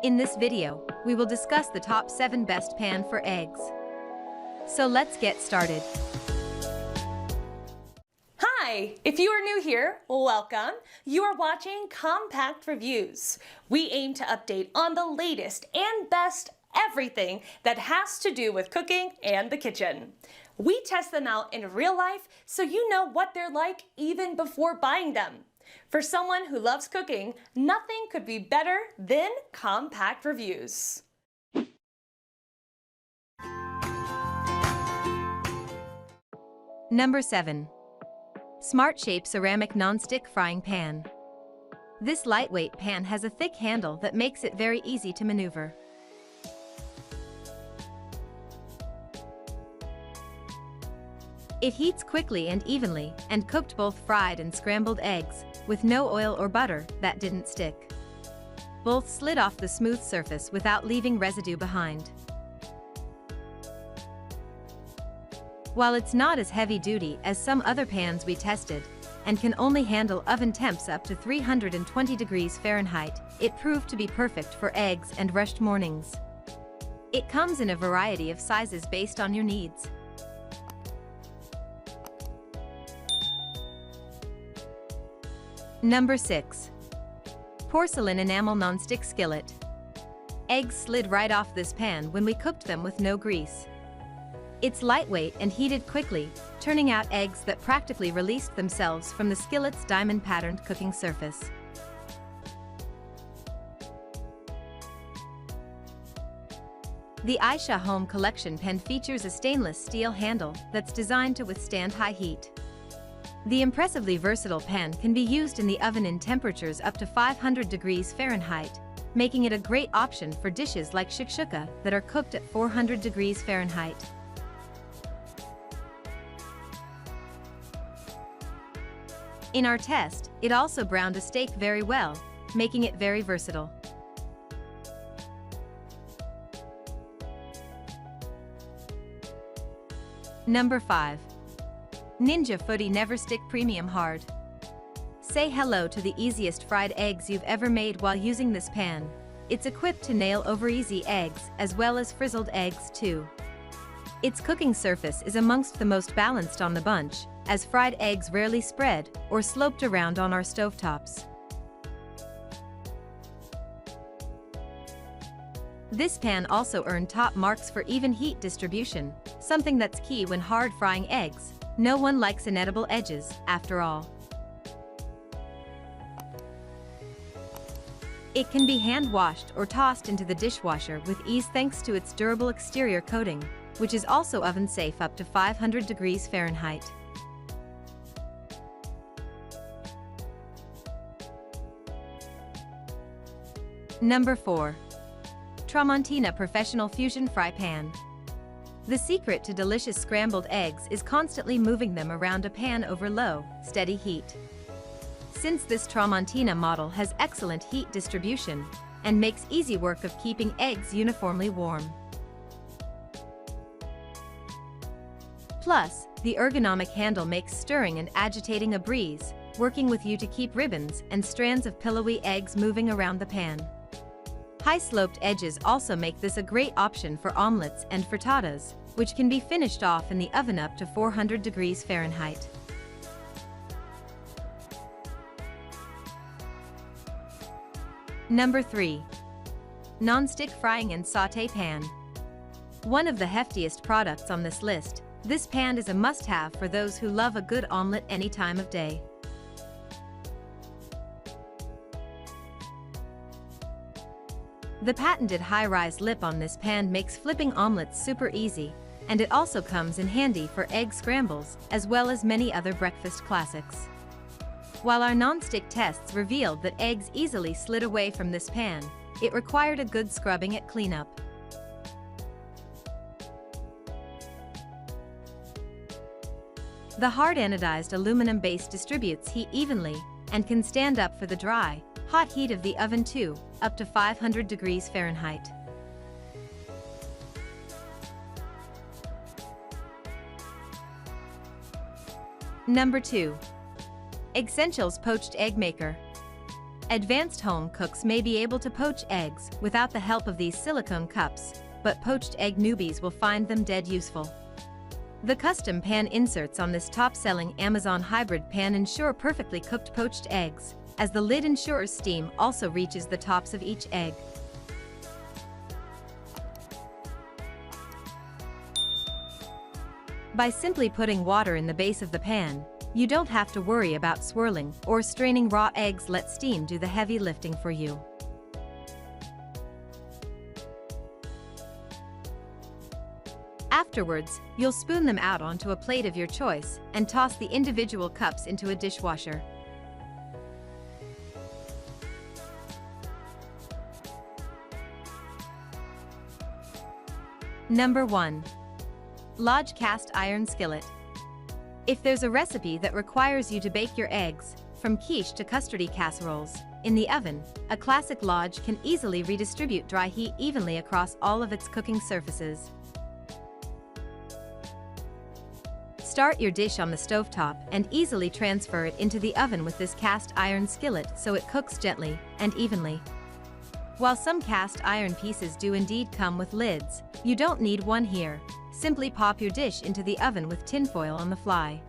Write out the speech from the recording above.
In this video, we will discuss the top 7 best pan for eggs. So let's get started. Hi, if you are new here, welcome. You are watching Compact Reviews. We aim to update on the latest and best everything that has to do with cooking and the kitchen. We test them out in real life so you know what they're like even before buying them. For someone who loves cooking, nothing could be better than Compact Reviews. Number 7. SmartShape Ceramic Nonstick Frying Pan. This lightweight pan has a thick handle that makes it very easy to maneuver. It heats quickly and evenly, and cooked both fried and scrambled eggs, with no oil or butter that didn't stick. Both slid off the smooth surface without leaving residue behind. While it's not as heavy-duty as some other pans we tested, and can only handle oven temps up to 320 degrees Fahrenheit, it proved to be perfect for eggs and rushed mornings. It comes in a variety of sizes based on your needs. Number 6. Porcelain Enamel Nonstick Skillet. Eggs slid right off this pan when we cooked them with no grease. It's lightweight and heated quickly, turning out eggs that practically released themselves from the skillet's diamond-patterned cooking surface. The Ayesha Home Collection pan features a stainless steel handle that's designed to withstand high heat. The impressively versatile pan can be used in the oven in temperatures up to 500 degrees Fahrenheit, making it a great option for dishes like shakshuka that are cooked at 400 degrees Fahrenheit. In our test, it also browned a steak very well, making it very versatile. Number 5. Ninja Foodi NeverStick Premium Hard. Say hello to the easiest fried eggs you've ever made while using this pan. It's equipped to nail over easy eggs as well as frizzled eggs too. Its cooking surface is amongst the most balanced on the bunch, as fried eggs rarely spread or sloped around on our stovetops. This pan also earned top marks for even heat distribution, something that's key when hard frying eggs. No one likes inedible edges, after all. It can be hand-washed or tossed into the dishwasher with ease thanks to its durable exterior coating, which is also oven-safe up to 500 degrees Fahrenheit. Number 4. Tramontina Professional Fry Pan. The secret to delicious scrambled eggs is constantly moving them around a pan over low, steady heat. Since this Tramontina model has excellent heat distribution and makes easy work of keeping eggs uniformly warm. Plus, the ergonomic handle makes stirring and agitating a breeze, working with you to keep ribbons and strands of pillowy eggs moving around the pan. High-sloped edges also make this a great option for omelettes and frittatas, which can be finished off in the oven up to 400 degrees Fahrenheit. Number 3. Nonstick Frying and Saute Pan. One of the heftiest products on this list, this pan is a must-have for those who love a good omelette any time of day. The patented high-rise lip on this pan makes flipping omelettes super easy, and it also comes in handy for egg scrambles as well as many other breakfast classics. While our non-stick tests revealed that eggs easily slid away from this pan, it required a good scrubbing at cleanup. The hard anodized aluminum base distributes heat evenly and can stand up for the dry, hot heat of the oven too, up to 500 degrees Fahrenheit. Number 2. Eggssentials Poached Egg Maker. Advanced home cooks may be able to poach eggs without the help of these silicone cups, but poached egg newbies will find them dead useful. The custom pan inserts on this top-selling Amazon hybrid pan ensure perfectly cooked poached eggs, as the lid ensures steam also reaches the tops of each egg. By simply putting water in the base of the pan, you don't have to worry about swirling or straining raw eggs. Let steam do the heavy lifting for you. Afterwards, you'll spoon them out onto a plate of your choice and toss the individual cups into a dishwasher. Number 1. Lodge Cast Iron Skillet. If there's a recipe that requires you to bake your eggs, from quiche to custardy casseroles, in the oven, a classic Lodge can easily redistribute dry heat evenly across all of its cooking surfaces. Start your dish on the stovetop and easily transfer it into the oven with this cast iron skillet so it cooks gently and evenly. While some cast iron pieces do indeed come with lids, you don't need one here. Simply pop your dish into the oven with tinfoil on the fly.